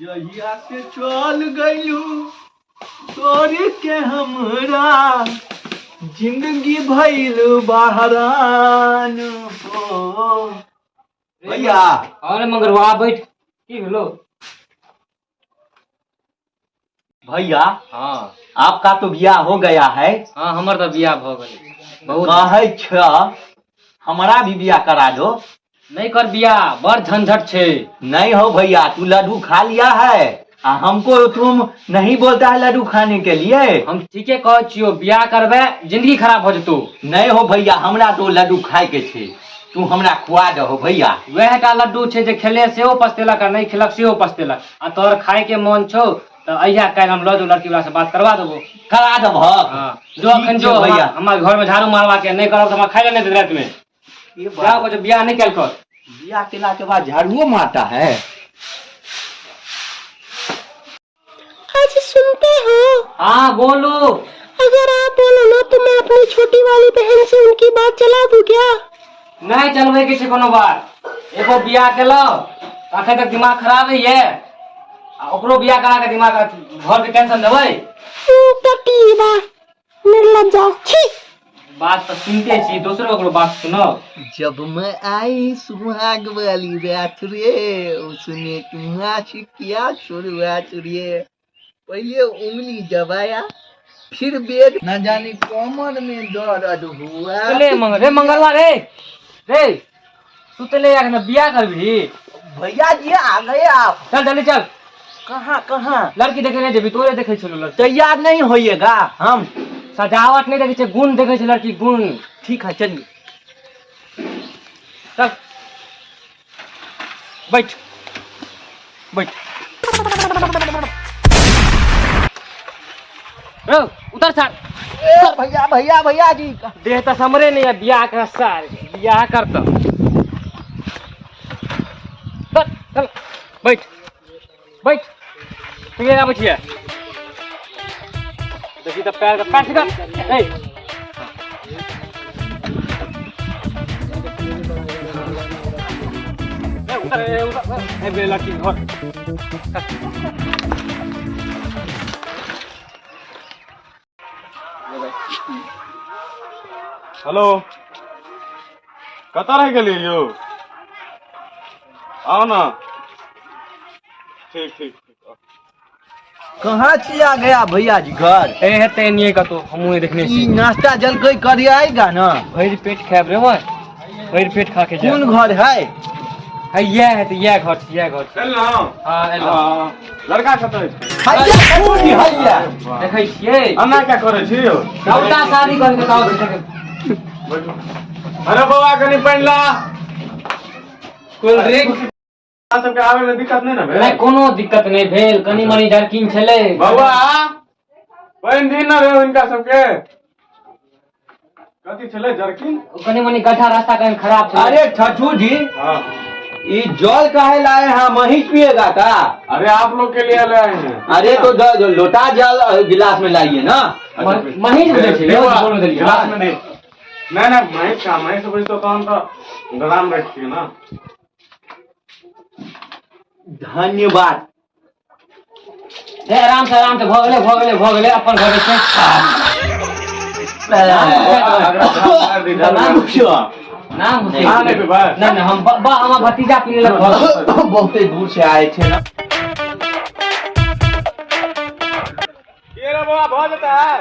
जहिया से चल गयू तोरे के हमरा जिंदगी भइल बहरान हो। भैया अरे मंगरवा बैठ की भेलो भैया। हाँ आपका तो बियाह हो गया है। हाँ हमर तो बियाह भ गेल बहुत कहे छ हमारा भी बियाह करा दो। नहीं कर बियाह बड़ झंझट छे। नहीं हो भैया, तू लड्डू खा लिया है हमको तुम नहीं बोलता है लड्डू खाने के लिए। हम ठीके कह छियो बियाह करबे जिंदगी खराब हो जतो। नहीं हो भैया, हमरा तो लड्डू खाए के छे, तू हमरा खुआ दहो भैया। वह टा लड्डू छे जे खेले सेहो पछतेलक आ नहीं खेलक सेहो पछतेलक। आ तोहर खाए के मन छौ तो अहिया काल्हि हम लड्डू लड़की वाला से बात करवा देबो। करा देबो। हाँ जो अखन जो भैया हमारे घर में झाड़ू मारवा के नहीं करब तो हमरा खाए ले नहीं रात में। बियाह को जो बियाह नहीं कैल कर बियाह केला के बाद झाड़ुओ मारता है। आज सुनते हो? हाँ बोलो। अगर आप बोलो ना तो मैं अपनी छोटी वाली बहन से उनकी बात चला दूं क्या? नहीं चलबे के छै कोनो बात। एगो बियाह केलो अखन तक दिमाग खराब है ये ओकरो बियाह करा के दिमाग घर के टेंशन देबै। टटी बा निर्लज्जा छी। बात तो सुनते छी दूसरो ओकरो बात सुनो। जब मैं आई सुहाग वाली रात रे उसने तुम्हारा किया शुरुआत रे। पहले उंगली दबाया फिर बेड न जाने कमर में दर्द हुआ। चले रे मंगलवार रे सुतले यार ना बियाह करबी। भैया जी आ गए आप। चल जल्दी चल। कहाँ कहाँ? लड़की देखे नहीं जेबी तोरे देखे छलो लड़की। तैयार नहीं होइएगा हम। सजावट नहीं देखे छे गुण देखे छे लड़की गुण। ठीक है चलिए। चल बैठ बैठ रो उतर सार। भैया भैया भैया जी देह तो समरे नहीं है बियाह का सार बियाह करता। चल चल बैठ बैठ ठीक है बैठिए। देखी तो पैर का काट कर ए उतर ए बे लड़की घर। हेलो कतऽ रह गेलियै यौ? आओ ना। ठीक ठीक ठीक। कहाँ चला गया भैया जी घर? ए हेते नहीं कतो हमहु देखने छी। नाश्ता जलखै कर आएगा ना? भर पेट खाब रे वो भर पेट खा के जा। कौन घर है ये है तो ये घर ये घर। चल ना। हां एलो लड़का कतऽ छै? हैया कौन हैया देखै छियै अन्ना क्या करे छी यौ? सबटा शादी कर के ताऊ देखे। अरे बाबा कनी पानि ला। कोल्ड ड्रिंक अहाँ सबके आवे में दिक्कत नहीं ना भेल? नहीं कोनो दिक्कत नहीं भेल कनी मनी जर्किन छले। बाबा पानि दी ना रे इनका सबके। कथी छले जर्किन? कनी मनी गड्ढा रास्ता कहीं खराब छले। अरे ठठू जी हाँ ये जल काहे लाए हैं? वही पिएगा का? अरे आप लोग के लिए लाए हैं। अरे तो लोटा जल गिलास में लाइए ना। महीन दे छै यो बोल देलिए गिलास में नहीं महेश का महेश बुझतो तहन तो गदाम रखिए ना। धन्यवाद। आराम से भ गेले अपन घर से। नाम पूछो। नाम नहीं हम हमारा भतीजा पीने लग बहुत दूर से आए थे ना। ये रे बाबा बहुत जाता है।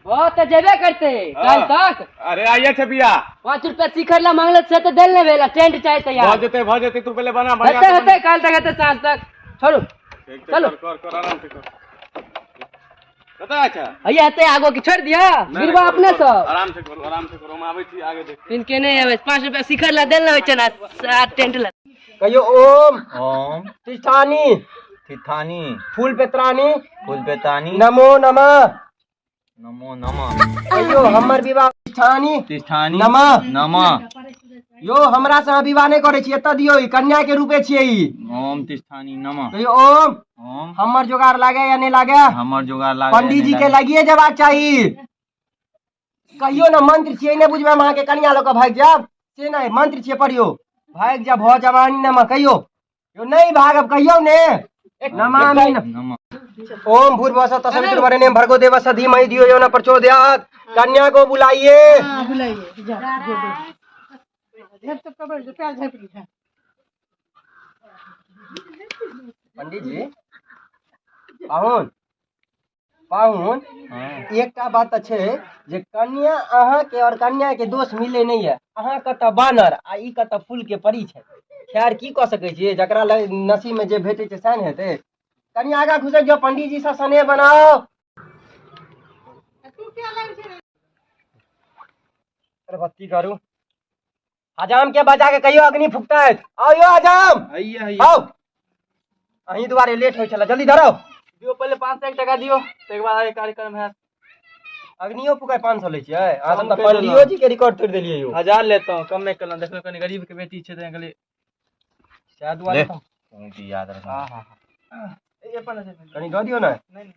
बहुत तो जेबे करते कल तक। अरे आइए छबिया 5 रुपया शिखर ला मांगल से तो दिल नहीं भेला टेंट चाहिए तैयार। बहुत जेते तू पहले बना होते होते कल तक होते सांझ तक छोड़ो चलो। कर आराम से कर। कतऽ अच्छा भैया होते आगो की छोड़ दिया गिरवा अपने सब। आराम से करो हम आबै छी आगे देख। इनके नहीं आवे 5 रुपया शिखर ला दिल नहीं होचे ना साथ टेंट ला। कहियो ओम ओम तिष्ठानी तिथानी फूल पेत्रानी फूल पेतानी नमो नमः। नमो नमः। कहियो हमर विवाह तिष्ठानी तिष्ठानी नमः नमः। यो हमरा से विवाह नहीं करे छी एत दियो ई कन्या के रूपे छियै ई। ओम तिष्ठानी नमः। कहियो ओम ओम हमर जोगार लागे या नहीं लागे? हमर जुगाड़ लागे। पंडित जी के लगिए जबाक चाहिए। कहियो ना मंत्र छियै नहीं बुझबे अहाँ के कन्या लोग भाग जाब से नहीं मंत्र छियै पढ़ियो भाग जा भ जवानी नमा कहियो यो नहीं भागब कहियो ने नमामि ओम भूर्भुवस्सुः तत्सवितुर्वरेण्यं भर्गो देवस्य धीमहि धियो यो न प्रचोदयात्। कन्या को बुलाइए। पंडित जी पाहुन पाहुन एकटा बात अच्छे जे कन्या अहाँ के और कन्या के दोष मिले नहीं है। अहाँ कत बानर आ ई कत फूल के परी छै। खैर की कह सकै छियै, जकरा नसीब में जे भेटै छै सैन हेतै। कन्या आगा घुसक जाओ, पंडित जी से स्नेह बनाओ। बत्ती करू। हजाम के बजा के कहियो अग्नि फुकतै। आओ यो हजाम, आओ। अहीं दुआरे लेट होइ छला, जल्दी धरो। दियो पहले 501 टका दियो, तकर बाद आगे कार्यक्रम है। अग्नियो फुकाय 500 लै छियै। अहाँ सब त पंडियो जी के रिकॉर्ड तोड़ देलियै यो। 1000 लेता हूं, कम नहीं करना। देखो कनी गरीब के बेटी छै त कहली शायद दुआरे तो याद रख। हां हां ए अपन कनी दऽ दियौ ना। नहीं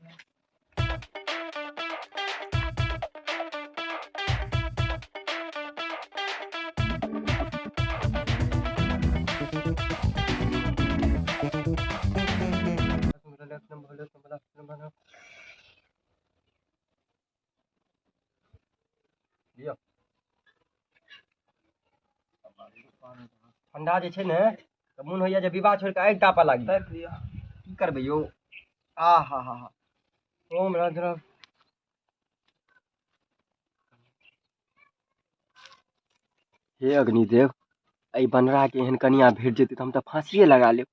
ठंडा जे छै ने त मोन होइया जे विवाह छोड़ के आगि तापा लागी। की करबै यौ। आ हा हा हा। ओम राधरा। हे अग्निदेव, एहि बनरा के एहन कनिया भेट जेतै त हम त फांसिए लगा लेब।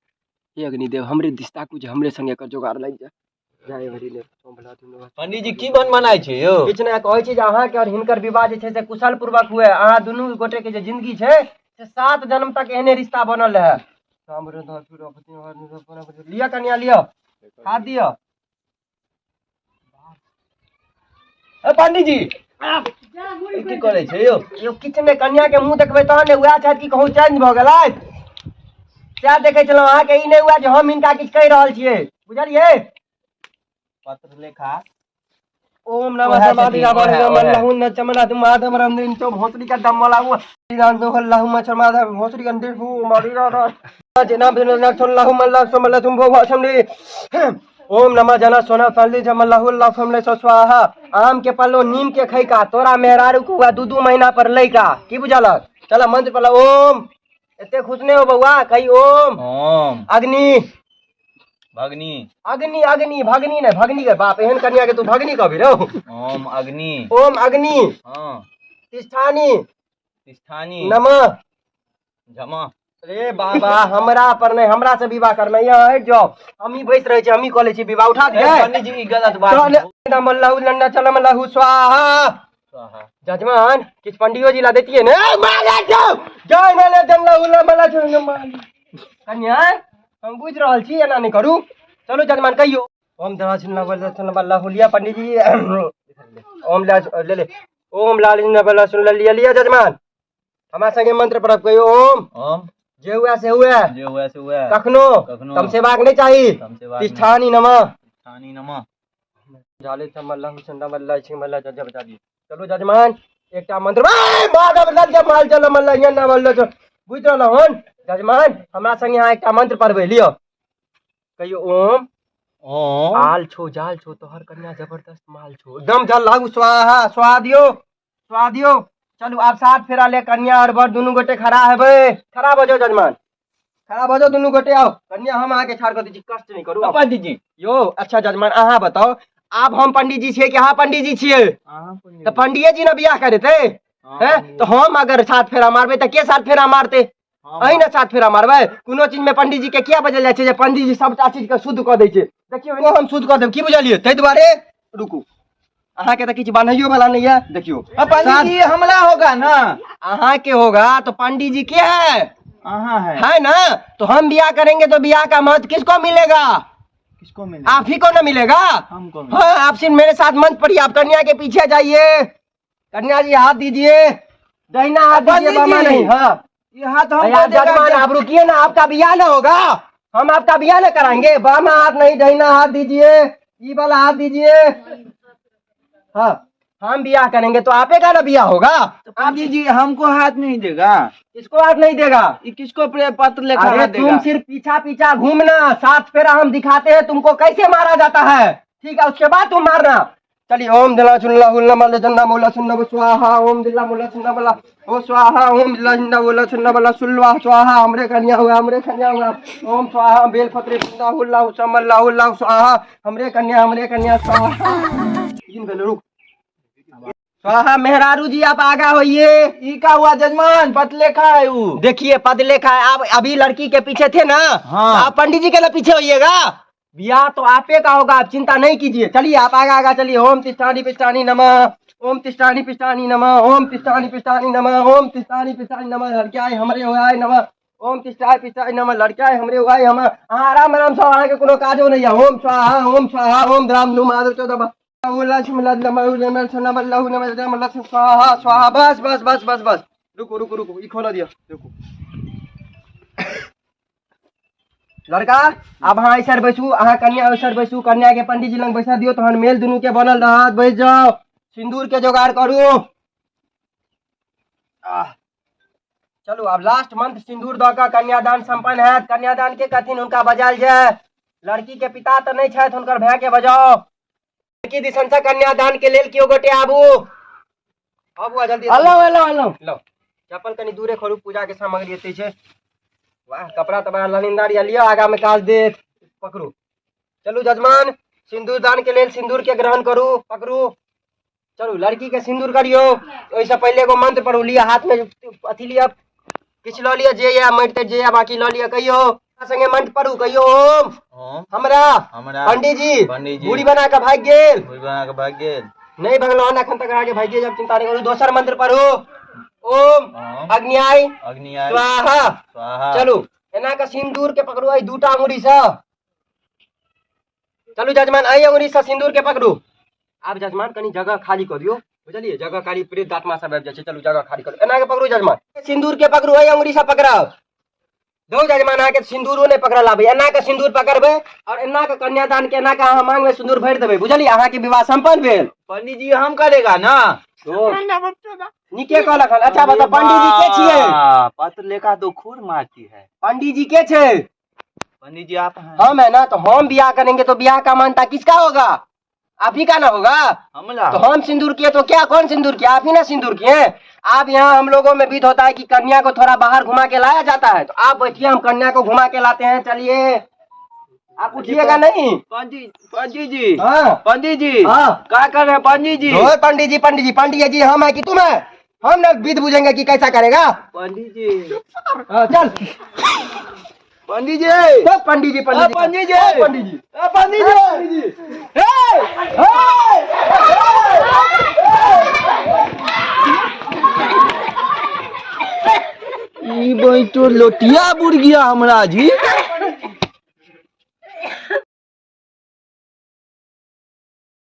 हे अग्निदेव, हमरे दिस ताकू जे हमरे संगे एकर जोगाड़ लागि जाय। जय हरिदेव। पंडित जी की बन मनाय छै यौ? किछ नहि, कहै छी जे अहाँ के और हिनकर विवाह जे छै से कुशल पूर्वक हुए। अहाँ दुनू गोटे के जे जिंदगी छै से 7 जन्म तक एहने रिश्ता बनल रहे। लिया कन्या लिया, हाथ दिया। पंडित जी की करे छै यौ? यो किछ नहि, कन्या के मुंह देखबै तहन ने। उएह छथि कि कहूँ चेंज भऽ गेलथि। सएह देखै छलहुँ। अहाँके ई नहि हुए जे हम हिनका किछु कहि रहल छियै, बुझलियै? पत्र लेखा ओम नमः समाधिरावण चमना माधव रंदिन चो भोसड़ी का दम लाऊ रान दो अल्लाहु मचमाधा भोसड़ी अंदर हु मारीरा जना बिन सल्लल्लाहु मल्ला समल्ला तुम भो समली। ओम नमः जना सोना फल्ली जमल्लाहु अल्लाह समले स्वाहा। आम के पल्लो नीम के खैका तोरा मेहरारू को हुआ 2 महीना पर लैका। की बुझलक? चला मंत्र पला। ओम एते खुश नहीं हो बउआ, कही ओम। ओम अग्नि भगनी अग्नि अग्नि भगनी नहीं, भगनी के बाप। एहन कन्या के तू भगनी कभी रो। ओम अग्नि ओम अग्नि हां तिष्ठानी तिष्ठानी नमः। जमा। अरे बाबा, हमरा पर नहीं, हमरा से विवाह करना। यहाँ हट जाओ, हम ही बैठ रहे छी, हम ही कॉले छी विवाह। उठा दिए पंडित जी की गलत बात। नमल्लाहु लन्ना चलम लहु स्वाहा। स्वाहा। जजमान किछ पंडियो जी ला देतिए ने। माला जाओ जय माला जल्लाहु लमला चलम। कन्या हम बुझ रहल छी, एना नहीं करू। चलो जजमान कहियो। ओम दरासिल्लाहु लिया पंडित जी। ओम ले ले। ओम लालिन सुन लिया जजमान। हमारा संगे मंत्र प्रयोग कहियो। ओम ओम जे हुआ से हुआ, जे हुआ से हुआ। कखनो तम से बाग नहीं चाहिए। तिष्ठानी नमः तिष्ठानी नमः। जाले चमल्लाहु चंदमल्ला छिमल्ला जज बता दिए। चलो जजमान एकटा मंत्र माधव लज्ज माल चल मल्ला यन्ना मल्ला चल। बुझ रहलहन जजमान, हमरा संगे यहाँ एकटा मंत्र पढ़बै लियो। कहियो ओम ओम आल छो जाल छो तोहर कन्या जबरदस्त माल छो। एकदम जल लागू स्वाहा। स्वाहा दियो स्वाहा दियो। चलू आप 7 फेरा ले कन्या और बर दुनू गोटे खड़ा हेबै। खड़ा हो जाओ जजमान, खड़ा हो जाओ दुनू गोटे। आओ कन्या हम आके ठाड़ कर दी, कष्ट नहीं करू। पंडित जी यो अच्छा जजमान अहाँ बताओ, आब हम पंडित जी छियै कि अहाँ पंडित जी छियै? तो पंडित जी ने बियाह करेते हैं। तो हम अगर 7 फेरा मारबै तो के 7 फेरा मारते? अहीं ना 7 फेरा मारबै। कोनो चीज में पंडित जी के क्या बजल जाय छै जे पंडित जी सबटा चीज के शुद्ध कऽ दै छै? देखियो एगो हम शुद्ध कऽ देब, की बुझलियै? ताहि दुआरे रुकू, अहाँ के तो किछु बनैयो वाला नहीं है। देखियो पंडित जी हमला होगा ना। अहाँ के होगा तो पंडित जी के है है ना। तो हम बियाह करेंगे तो बियाह का महत्व किसको मिलेगा? किसको मिलेगा? आप ही को ना मिलेगा। हमको हाँ, आप सिर्फ मेरे साथ मंत्र पढ़िए। आप कन्या के पीछे जाइए। कन्या जी हाथ दीजिए, दाहिना हाथ दीजिए, बामा नहीं। हाँ ये हाथ हम जजमान आप रुकिए ना, आपका बियाह ना होगा। हम आपका बियाह ना कराएंगे। बामा हाथ नहीं, दाहिना हाथ दीजिए, ये वाला हाथ दीजिए। हाँ हम बियाह करेंगे तो आपे का ना बियाह होगा। पंडित जी हमको हाथ नहीं देगा, किसको हाथ नहीं देगा? ये किसको पत्र लेकर अरे हाथ तुम देगा? सिर्फ पीछा पीछा घूमना, 7 फेरा हम दिखाते हैं तुमको कैसे मारा जाता है, ठीक है? उसके बाद तुम मारना। चलिए ओम दिला चुल्ला हुल्ला मल्ला जन्ना बोला सुन्ना स्वाहा, ओम दिला बोला सुन्ना बोला ओ स्वाहा, ओम दिला जिन्ना बोला सुन्ना बोला सुल्वा स्वाहा, हमरे कन्या हुआ हमरे कन्या हुआ, ओम स्वाहा बेल पत्रे सुन्ना हुल्ला समल्ला हुल्ला स्वाहा, हमरे कन्या स्वाहा। रुक स्वाहा। मेहरारू जी आप आगा होइए। ई का हुआ जजमान? पत्र लिखा है वो। देखिए पद लेखा है। आप अभी लड़की के पीछे थे ना, हाँ। आप पंडित जी के ना पीछे होइएगा। ब्याह तो आपे का होगा, आप चिंता नहीं कीजिए। चलिए आप आगा चलिए। ओम तिष्ठानि पिष्ठानि नमः, ओम तिष्ठानि पिष्ठानि नमः, ओम तिष्ठानि पिष्ठानि नमः, ओम तिष्ठानि पिष्ठानि नमः, लड़कियाँ हमरे होय नमः, ओम तिष्ठानि पिष्ठानि नमः, लड़कियाँ हमरे होय हम। आराम आराम से अहाँ के कोनो काजो नहीं है। ओम स्वाहा ओम स्वाहा ओम राम नु माधव चौदह स्वाहा स्वाहा। बस बस बस बस बस, रुको रुको रुको, ई खोला दिया। रुको लड़का अब हाँ ऐसा बैसू, अहाँ कन्या ऐसा बैसू, कन्या के पंडित जी लंग बैसा दियो तो मेल दुनू के बनल रहत। बैठ जाओ, सिंदूर के जोगाड़ करू। चलो अब लास्ट मंथ सिंदूर दऽ कऽ कन्यादान संपन्न है। कन्यादान के कथिन हुनका बजायल जाय। लड़की के पिता तो नहीं छथि, हुनकर भाई के बजाओ। लड़की दिसन से कन्यादान के लेल कियो गोटे आबू। आबू जल्दी। लो चप्पल कनी दूरे खोलू, पूजा के सामग्री एते छै। वाह कपड़ा तो बड़ा ललिंदार या लिया, आगा में काज देत। पकड़ू चलू जजमान, सिंदूर दान के लेल सिंदूर के ग्रहण करू। पकड़ू चलू लड़की के सिंदूर करियो। ओइसे पहले एगो मंत्र पढ़ू। लिया हाथ में अथी लिया, किछ लऽ लिया, जे या माटि जे या बाकी लऽ लिया। कहियो संगे मंत्र पढ़ू। कहियो ओम हमरा पंडित जी बूढ़ी बना के भाग गेल, नहीं भगलो अखन तक आगे भाग गेल। जब चिंता नहीं करू। दोसर मंत्र पढ़ू। ओम अग्नियाय स्वाहा। चलू एना के सिंदूर के पकड़ू। आई दूटा अंगुरी से। चलू जजमान आई अंगुरी से सिंदूर के पकड़ू। आप जजमान कनी जगह खाली कर दियो, बुझलिए? जगह खाली प्रेत आत्मा सब आबि जाय छै। चलू जगह खाली करू। एना के पकड़ू जजमान, सिंदूर के पकड़ू। आई अंगुरी से पकड़ाओ। दो जजमान आके सिंदूरो नहीं पकड़ल आबे। एना के सिंदूर पकड़बे और एना के कन्यादान के एना के अहाँ मांग में सिंदूर भरि देबे, बुझलिए? अहाँ के विवाह संपन्न भेल। पंडित जी हम करेगा ना? नीके कहलक। अच्छा बता पंडित जी के छिए? पत्र लेखा तो खूर मारती है। पंडित जी के छे? पंडित जी आप हैं। हम है ना, तो हम ब्याह करेंगे तो ब्याह का मानता किसका होगा? आप ही का ना होगा। हमला तो हम सिंदूर किए तो क्या, कौन सिंदूर किया? आप ही ना सिंदूर किए। आप यहाँ हम लोगों में विध होता है कि कन्या को थोड़ा बाहर घुमा के लाया जाता है, तो आप बैठिए, हम कन्या को घुमा के लाते हैं। चलिए आप उठिएगा नहीं। पंडित जी हाँ पंडित जी हाँ क्या कर रहे हैं पंडित जी? पंडित जी हम है कि तुम है? हम ना विध बुझेंगे कि कैसा करेगा। पंडित जी चल पंडित जी पंडित जी ई तो लोटिया बुड़ गया हमरा जी।